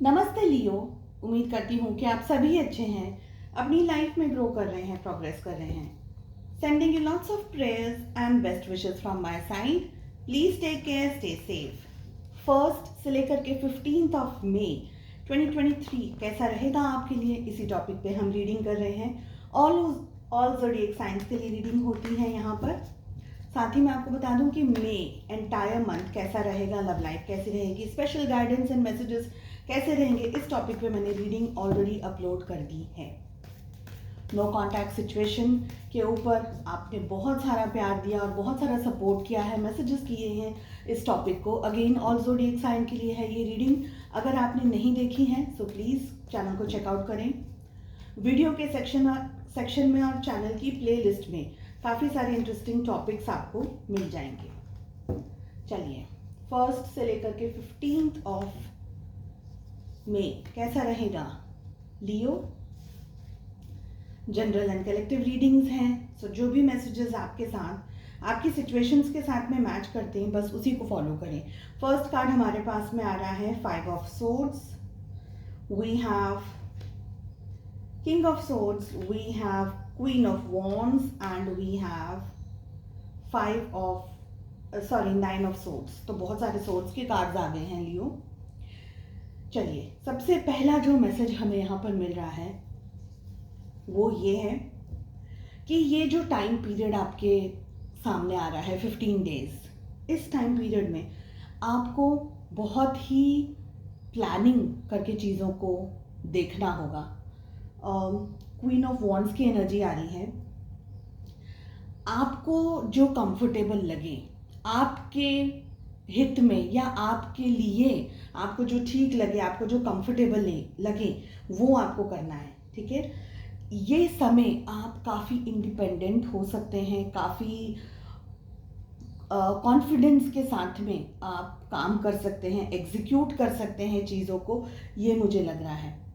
नमस्ते लियो। उम्मीद करती हूँ कि आप सभी अच्छे हैं, अपनी लाइफ में ग्रो कर रहे हैं, प्रोग्रेस कर रहे हैं। Sending you lots of prayers and best wishes from my side. Please take care, stay safe. First से लेकर के 15th ऑफ मई 2023 कैसा रहेगा आपके लिए, इसी टॉपिक पे हम रीडिंग कर रहे हैं। ऑल ज़ोडिएक साइंस के लिए रीडिंग होती है यहाँ पर। साथ ही मैं आपको बता दूं कि मई एंटायर मंथ कैसा रहेगा, लव लाइफ कैसी रहेगी, स्पेशल गाइडेंस एंड मैसेजेस कैसे रहेंगे, इस टॉपिक पे मैंने रीडिंग ऑलरेडी अपलोड कर दी है। नो कॉन्टैक्ट सिचुएशन के ऊपर आपने बहुत सारा प्यार दिया और बहुत सारा सपोर्ट किया है, मैसेजेस किए हैं इस टॉपिक को। अगेन ऑल ज़ोडिएक साइन के लिए है ये रीडिंग। अगर आपने नहीं देखी है सो प्लीज़ चैनल को चेकआउट करें। वीडियो के सेक्शन में और चैनल की प्लेलिस्ट में काफ़ी सारे इंटरेस्टिंग टॉपिक्स आपको मिल जाएंगे। चलिए, फर्स्ट से लेकर के 15th ऑफ मई कैसा रहेगा लियो। जनरल एंड कलेक्टिव रीडिंग्स हैं, सो जो भी मैसेजेस आपके साथ आपकी सिचुएशंस के साथ में मैच करते हैं बस उसी को फॉलो करें। फर्स्ट कार्ड हमारे पास में आ रहा है 5 of swords, we have king of swords, we have queen of wands and we have 9 of swords. तो बहुत सारे सोर्ड्स के कार्ड्स आ गए हैं लियो। चलिए, सबसे पहला जो मैसेज हमें यहाँ पर मिल रहा है वो ये है कि ये जो टाइम पीरियड आपके सामने आ रहा है 15 डेज, इस टाइम पीरियड में आपको बहुत ही प्लानिंग करके चीज़ों को देखना होगा। क्वीन ऑफ वॉन्ड्स की एनर्जी आ रही है। आपको जो कंफर्टेबल लगे, आपके हित में या आपके लिए, आपको जो ठीक लगे, आपको जो कंफर्टेबल लगे वो आपको करना है। ठीक है, ये समय आप काफ़ी इंडिपेंडेंट हो सकते हैं, काफ़ी कॉन्फिडेंस के साथ में आप काम कर सकते हैं, एग्जीक्यूट कर सकते हैं चीज़ों को, ये मुझे लग रहा है।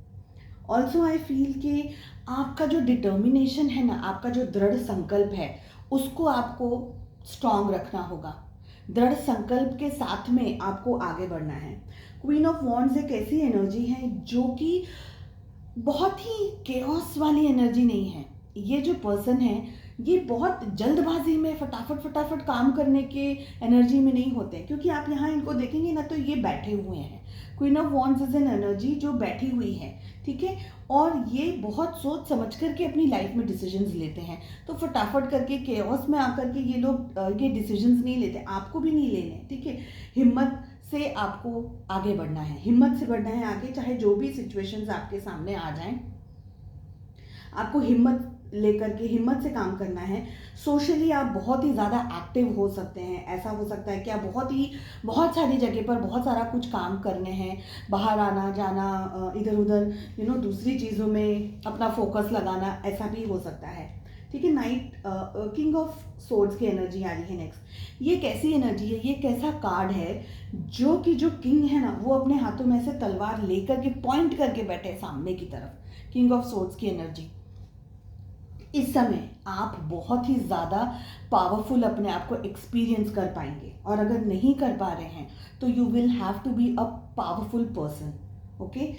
ऑल्सो आई फील कि आपका जो डिटर्मिनेशन है ना, आपका जो दृढ़ संकल्प है, उसको आपको स्ट्रांग रखना होगा। दृढ़ संकल्प के साथ में आपको आगे बढ़ना है। क्वीन ऑफ वॉन्ड्स एक ऐसी एनर्जी है जो कि बहुत ही केओस वाली एनर्जी नहीं है। ये जो पर्सन है ये बहुत जल्दबाजी में फटाफट काम करने के एनर्जी में नहीं होते, क्योंकि आप यहाँ इनको देखेंगे ना तो ये बैठे हुए हैं। Queen of wands is an energy जो बैठी हुई है, ठीक है, और ये बहुत सोच समझ करके अपनी लाइफ में डिसीजंस लेते हैं। तो फटाफट करके केओस में आकर के ये लोग ये डिसीजंस नहीं लेते, आपको भी नहीं लेने। ठीक है, हिम्मत से आपको आगे बढ़ना है, हिम्मत से बढ़ना है आगे, चाहे जो भी सिचुएशंस आपके सामने आ जाएं, आपको हिम्मत लेकर के हिम्मत से काम करना है। सोशली आप बहुत ही ज़्यादा एक्टिव हो सकते हैं। ऐसा हो सकता है कि आप बहुत सारी जगह पर बहुत सारा कुछ काम करने हैं, बाहर आना जाना, इधर उधर दूसरी चीज़ों में अपना फोकस लगाना, ऐसा भी हो सकता है। ठीक है, नाइट किंग ऑफ सोर्ड्स की एनर्जी आ रही है नेक्स्ट। ये कैसी एनर्जी है, ये कैसा कार्ड है जो किंग है ना वो अपने हाथों में से तलवार लेकर के पॉइंट करके बैठे सामने की तरफ। किंग ऑफ सोर्ड्स की एनर्जी, इस समय आप बहुत ही ज़्यादा पावरफुल अपने आप को एक्सपीरियंस कर पाएंगे, और अगर नहीं कर पा रहे हैं तो you will have to be a powerful person. Okay,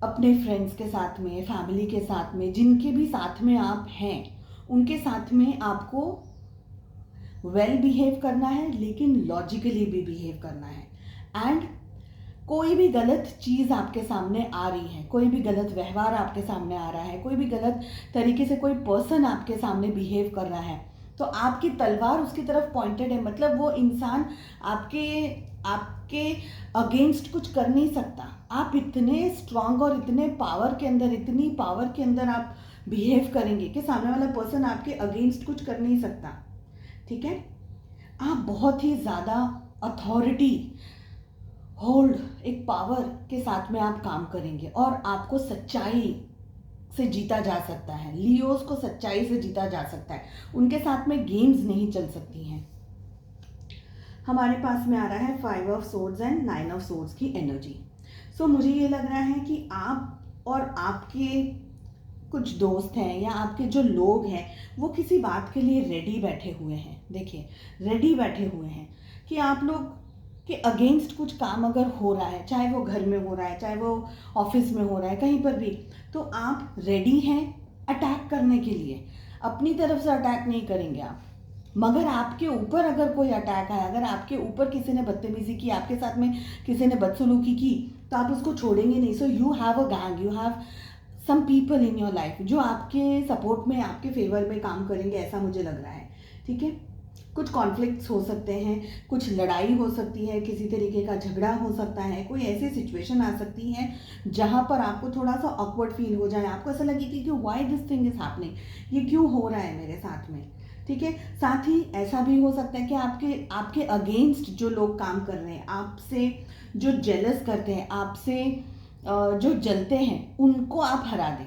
अपने फ्रेंड्स के साथ में, फैमिली के साथ में, जिनके भी साथ में आप हैं उनके साथ में आपको वेल बिहेव करना है, लेकिन लॉजिकली भी बिहेव करना है। एंड कोई भी गलत चीज़ आपके सामने आ रही है, कोई भी गलत व्यवहार आपके सामने आ रहा है, कोई भी गलत तरीके से कोई पर्सन आपके सामने बिहेव कर रहा है, तो आपकी तलवार उसकी तरफ पॉइंटेड है। मतलब वो इंसान आपके आपके अगेंस्ट कुछ कर नहीं सकता। आप इतने स्ट्रांग और इतने पावर के अंदर, इतनी पावर के अंदर आप बिहेव करेंगे कि सामने वाला पर्सन आपके अगेंस्ट कुछ कर नहीं सकता। ठीक है, आप बहुत ही ज़्यादा अथॉरिटी होल्ड, एक पावर के साथ में आप काम करेंगे, और आपको सच्चाई से जीता जा सकता है। लियोस को सच्चाई से जीता जा सकता है, उनके साथ में गेम्स नहीं चल सकती हैं। हमारे पास में आ रहा है 5 of swords and 9 of swords की एनर्जी। सो मुझे ये लग रहा है कि आप और आपके कुछ दोस्त हैं या आपके जो लोग हैं वो किसी बात के लिए रेडी बैठे हुए हैं। देखिए, रेडी बैठे हुए हैं कि आप लोग कि अगेंस्ट कुछ काम अगर हो रहा है, चाहे वो घर में हो रहा है, चाहे वो ऑफिस में हो रहा है, कहीं पर भी, तो आप रेडी हैं अटैक करने के लिए। अपनी तरफ से अटैक नहीं करेंगे आप, मगर आपके ऊपर अगर कोई अटैक आया, अगर आपके ऊपर किसी ने बदतमीजी की, आपके साथ में किसी ने बदसलूकी की, तो आप उसको छोड़ेंगे नहीं। So you have a gang, you have some people in your life जो आपके सपोर्ट में, आपके फेवर में काम करेंगे, ऐसा मुझे लग रहा है। ठीक है, कुछ कॉन्फ्लिक्ट्स हो सकते हैं, कुछ लड़ाई हो सकती है, किसी तरीके का झगड़ा हो सकता है, कोई ऐसी सिचुएशन आ सकती है जहाँ पर आपको थोड़ा सा ऑकवर्ड फील हो जाए, आपको ऐसा लगे कि why this thing is happening, ये क्यों हो रहा है मेरे साथ में। ठीक है, साथ ही ऐसा भी हो सकता है कि आपके अगेंस्ट जो लोग काम कर रहे हैं, आपसे जो जेलस करते हैं, आपसे जो जलते हैं, उनको आप हरा दें,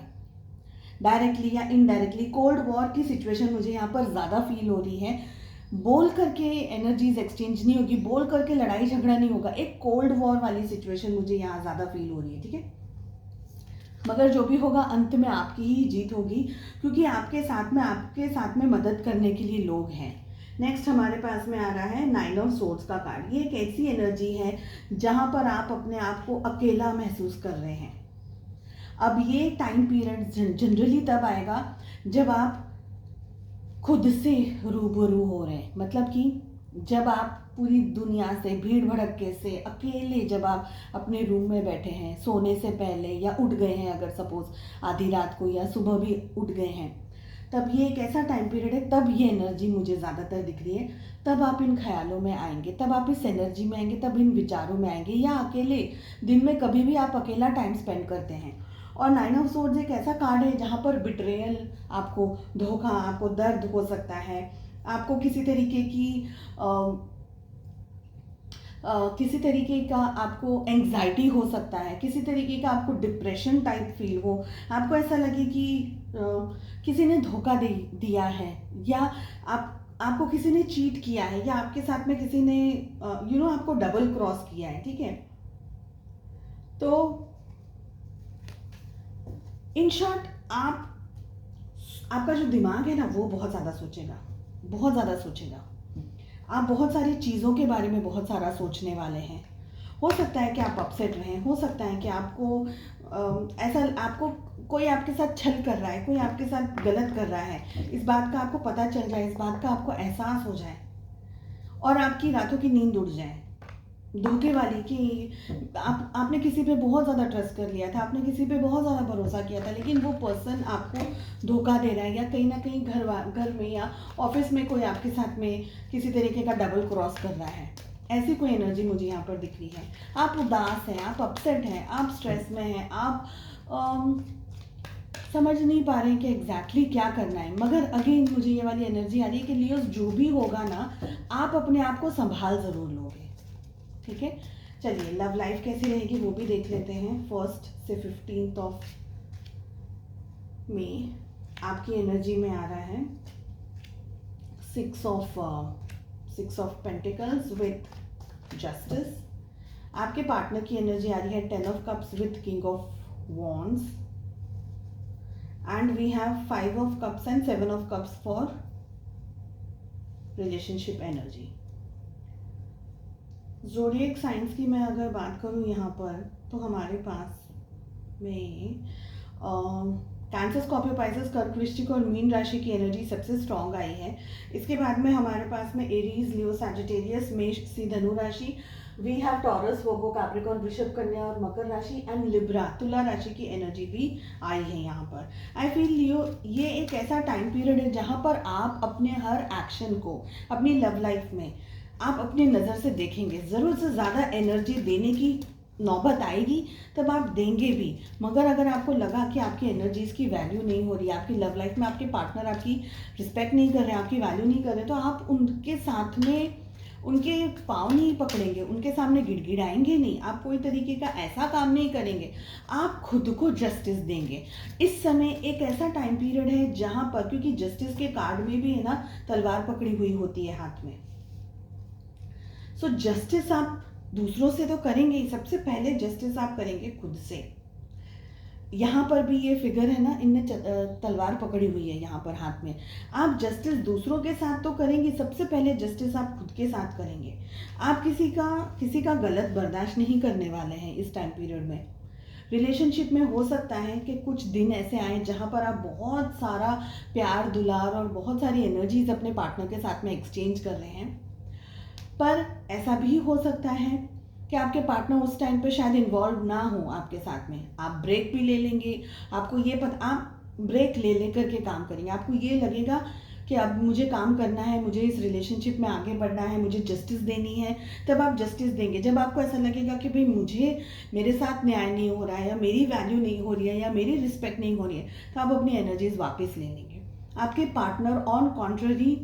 डायरेक्टली या इनडायरेक्टली। कोल्ड वॉर की सिचुएशन मुझे यहाँ पर ज़्यादा फील हो रही है। बोल करके एनर्जीज एक्सचेंज नहीं होगी, बोल करके लड़ाई झगड़ा नहीं होगा, एक कोल्ड वॉर वाली सिचुएशन मुझे यहाँ ज़्यादा फील हो रही है। ठीक है, मगर जो भी होगा अंत में आपकी ही जीत होगी, क्योंकि आपके साथ में मदद करने के लिए लोग हैं। नेक्स्ट हमारे पास में आ रहा है 9 ऑफ सोर्ड्स का कार्ड। ये एक ऐसी एनर्जी है जहां पर आप अपने आप को अकेला महसूस कर रहे हैं। अब ये टाइम पीरियड जनरली तब आएगा जब आप खुद से रूबरू हो रहे हैं, मतलब कि जब आप पूरी दुनिया से, भीड़ भड़के से अकेले, जब आप अपने रूम में बैठे हैं सोने से पहले, या उठ गए हैं अगर सपोज आधी रात को, या सुबह भी उठ गए हैं, तब ये एक ऐसा टाइम पीरियड है, तब ये एनर्जी मुझे ज़्यादातर दिख रही है। तब आप इन ख्यालों में आएंगे, तब आप इस एनर्जी में आएंगे, तब इन विचारों में आएंगे, या अकेले दिन में कभी भी आप अकेला टाइम स्पेंड करते हैं। और 9 ऑफ सोर्ड्स एक ऐसा कार्ड है जहाँ पर बिट्रेयल, आपको धोखा, आपको दर्द हो सकता है, आपको किसी तरीके का आपको एंग्जाइटी हो सकता है, किसी तरीके का आपको डिप्रेशन टाइप फील हो, आपको ऐसा लगे कि किसी ने धोखा दिया है, या आपको किसी ने चीट किया है, या आपके साथ में किसी ने आपको डबल क्रॉस किया है। ठीक है, तो इन शॉर्ट आपका जो दिमाग है ना, वो बहुत ज़्यादा सोचेगा, बहुत ज़्यादा सोचेगा। आप बहुत सारी चीज़ों के बारे में बहुत सारा सोचने वाले हैं। हो सकता है कि आप अपसेट रहें, हो सकता है कि आपको कोई आपके साथ छल कर रहा है, कोई आपके साथ गलत कर रहा है, इस बात का आपको पता चल जाए, इस बात का आपको एहसास हो जाए, और आपकी रातों की नींद उड़ जाए। धोखे वाली कि आपने किसी पे बहुत ज़्यादा ट्रस्ट कर लिया था, आपने किसी पे बहुत ज़्यादा भरोसा किया था, लेकिन वो पर्सन आपको धोखा दे रहा है, या कहीं ना कहीं घर में या ऑफिस में कोई आपके साथ में किसी तरीके का डबल क्रॉस कर रहा है। ऐसी कोई एनर्जी मुझे यहाँ पर दिख रही है। आप उदास हैं, आप अपसेट हैं, आप स्ट्रेस में हैं, आप समझ नहीं पा रहे हैं कि एग्जैक्टली क्या करना है। मगर अगेन मुझे ये वाली एनर्जी आ रही है कि लियोस, जो भी होगा ना, आप अपने आप को संभाल ज़रूर लोगे। ठीक है, चलिए लव लाइफ कैसी रहेगी वो भी देख लेते हैं। 1 से 15 ऑफ मई आपकी एनर्जी में आ रहा है 6 ऑफ पेंटिकल्स विथ जस्टिस। आपके पार्टनर की एनर्जी आ रही है 10 of cups with king of wands, and we have 5 of cups and 7 of cups for relationship energy. Zodiac science की मैं अगर बात करूं यहाँ पर, तो हमारे पास में कैंसर, स्कॉर्पियो, पाइसेस, कर्क, वृश्चिक और मीन राशि की एनर्जी सबसे स्ट्रॉन्ग आई है। इसके बाद में हमारे पास में एरीज, लियो, सैजिटेरियस, मेष, सी, धनु राशि। We have Taurus, Virgo, Capricorn, वृषभ, कन्या और मकर राशि, एंड लिब्रा, तुला राशि की एनर्जी भी आई है यहाँ पर। आई फील लियो, ये एक ऐसा टाइम पीरियड है जहाँ पर आप अपने हर एक्शन को अपनी लव लाइफ में आप अपनी नज़र से देखेंगे। ज़रूरत से ज़्यादा एनर्जी देने की नौबत आएगी तब आप देंगे भी, मगर अगर आपको लगा कि आपकी एनर्जीज़ की वैल्यू नहीं हो रही है, आपकी लव लाइफ में आपके पार्टनर आपकी रिस्पेक्ट नहीं कर रहे हैं, आपकी वैल्यू नहीं कर रहे, तो आप उनके साथ में उनके पाँव नहीं पकड़ेंगे, उनके सामने गिड़गिड़ाएंगे नहीं, आप कोई तरीके का ऐसा काम नहीं करेंगे, आप खुद को जस्टिस देंगे। इस समय एक ऐसा टाइम पीरियड है जहाँ पर, क्योंकि जस्टिस के कार्ड में भी है ना, तलवार पकड़ी हुई होती है हाथ में। सो जस्टिस आप दूसरों से तो करेंगे ही, सबसे पहले जस्टिस आप करेंगे खुद से। यहाँ पर भी ये फिगर है ना, इनने तलवार पकड़ी हुई है यहाँ पर हाथ में। आप जस्टिस दूसरों के साथ तो करेंगे, सबसे पहले जस्टिस आप खुद के साथ करेंगे। आप किसी का गलत बर्दाश्त नहीं करने वाले हैं इस टाइम पीरियड में। रिलेशनशिप में हो सकता है कि कुछ दिन ऐसे आए जहाँ पर आप बहुत सारा प्यार दुलार और बहुत सारी एनर्जीज अपने पार्टनर के साथ में एक्सचेंज कर रहे हैं, पर ऐसा भी हो सकता है कि आपके पार्टनर उस टाइम पे शायद इन्वॉल्व ना हो आपके साथ में। आप ब्रेक भी ले लेंगे, आपको ये पता, आप ब्रेक ले लेकर के काम करेंगे। आपको ये लगेगा कि अब मुझे काम करना है, मुझे इस रिलेशनशिप में आगे बढ़ना है, मुझे जस्टिस देनी है, तब आप जस्टिस देंगे। जब आपको ऐसा लगेगा कि भाई मुझे मेरे साथ न्याय नहीं हो रहा है, या मेरी वैल्यू नहीं हो रही है, या मेरी रिस्पेक्ट नहीं हो रही है, तो आप अपनी एनर्जीज वापस ले लेंगे। आपके पार्टनर ऑन कॉन्ट्ररी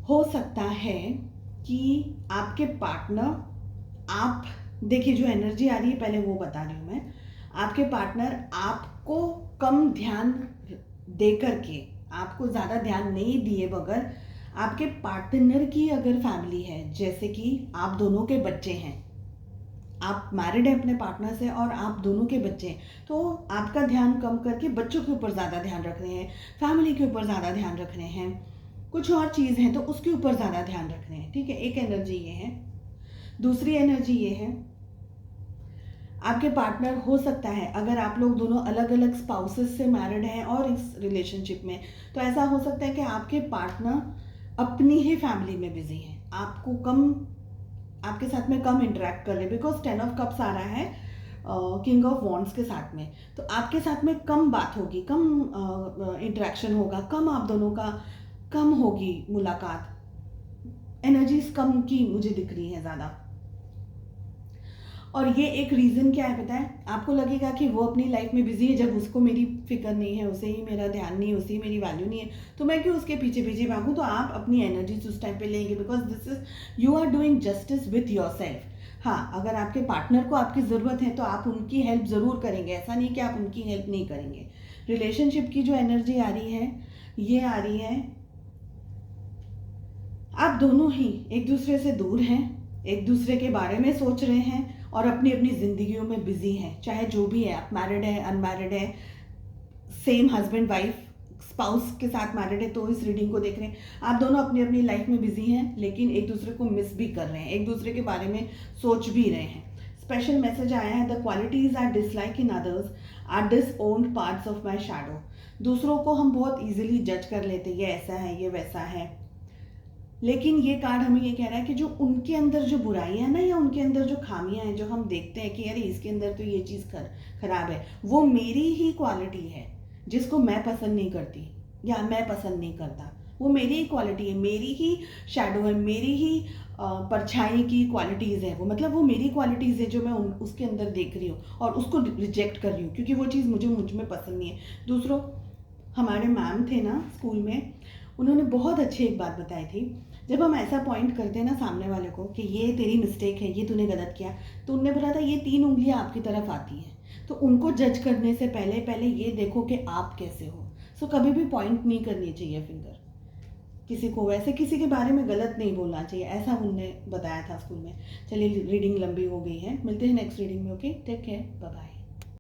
हो सकता है कि आपके पार्टनर, आप देखिए जो एनर्जी आ रही है पहले वो बता रही हूँ मैं, आपके पार्टनर आपको कम ध्यान दे करके, आपको ज़्यादा ध्यान नहीं दिए बगैर, आपके पार्टनर की अगर फैमिली है, जैसे कि आप दोनों के बच्चे हैं, आप मैरिड हैं अपने पार्टनर से और आप दोनों के बच्चे हैं, तो आपका ध्यान कम करके बच्चों के ऊपर ज़्यादा ध्यान रख रहे हैं, फैमिली के ऊपर ज़्यादा ध्यान रख रहे हैं, कुछ और चीज़ है तो उसके ऊपर ज़्यादा ध्यान रख रहे हैं। ठीक है, एक एनर्जी ये है। दूसरी एनर्जी ये है, आपके पार्टनर हो सकता है, अगर आप लोग दोनों अलग अलग स्पाउसेस से मैरिड हैं और इस रिलेशनशिप में, तो ऐसा हो सकता है कि आपके पार्टनर अपनी ही फैमिली में बिजी हैं, आपको कम, आपके साथ में कम इंटरेक्ट कर रहे हैं, बिकॉज 10 ऑफ कप्स आ रहा है किंग ऑफ वॉन्ड्स के साथ में। तो आपके साथ में कम बात होगी, कम इंटरेक्शन होगा, कम आप दोनों का कम होगी मुलाकात, एनर्जीज कम की मुझे दिख रही है ज़्यादा। और ये एक रीज़न क्या है पता है, आपको लगेगा कि वो अपनी लाइफ में बिजी है, जब उसको मेरी फिक्र नहीं है, उसे ही मेरा ध्यान नहीं है, उसे ही मेरी वैल्यू नहीं है, तो मैं क्यों उसके पीछे पीछे भागूं। तो आप अपनी एनर्जीज उस टाइम पे लेंगे, because this is, you are doing justice with yourself. हाँ, अगर आपके पार्टनर को आपकी ज़रूरत है तो आप उनकी हेल्प ज़रूर करेंगे, ऐसा नहीं कि आप उनकी हेल्प नहीं करेंगे। रिलेशनशिप की जो एनर्जी आ रही है, ये आ रही है, आप दोनों ही एक दूसरे से दूर हैं, एक दूसरे के बारे में सोच रहे हैं और अपनी अपनी ज़िंदगियों में बिजी हैं, चाहे जो भी है, आप मैरिड है, अनमैरिड है, सेम हस्बैंड वाइफ स्पाउस के साथ मैरिड है तो इस रीडिंग को देख रहे हैं, आप दोनों अपनी अपनी लाइफ में बिजी हैं, लेकिन एक दूसरे को मिस भी कर रहे हैं, एक दूसरे के बारे में सोच भी रहे हैं। स्पेशल मैसेज आया है, the qualities I dislike in others are disowned parts of my shadow. दूसरों को हम बहुत ईजिली जज कर लेते हैं, ये ऐसा है, ये वैसा है, लेकिन ये कार्ड हमें ये कह रहा है कि जो उनके अंदर जो बुराइयां हैं ना, या उनके अंदर जो खामियां हैं, जो हम देखते हैं कि अरे इसके अंदर तो ये चीज़ खराब है, वो मेरी ही क्वालिटी है जिसको मैं पसंद नहीं करती या मैं पसंद नहीं करता, वो मेरी ही क्वालिटी है, मेरी ही शैडो है, मेरी ही परछाई की क्वालिटीज़ है वो, मतलब वो मेरी क्वालिटीज़ है जो मैं उसके अंदर देख रही हूँ और उसको रिजेक्ट कर रही हूँ, क्योंकि वो चीज़ मुझ में पसंद नहीं है। दूसरों, हमारे मैम थे ना स्कूल में, उन्होंने बहुत अच्छी एक बात बताई थी, जब हम ऐसा पॉइंट करते हैं ना सामने वाले को कि ये तेरी मिस्टेक है, ये तूने गलत किया, तो उनने बोला था ये 3 उंगलियां आपकी तरफ आती हैं, तो उनको जज करने से पहले पहले ये देखो कि आप कैसे हो। सो कभी भी पॉइंट नहीं करनी चाहिए फिंगर किसी को, वैसे किसी के बारे में गलत नहीं बोलना चाहिए, ऐसा उनने बताया था स्कूल में। चलिए रीडिंग लंबी हो गई है, मिलते हैं नेक्स्ट रीडिंग में। Okay, take care, bye bye.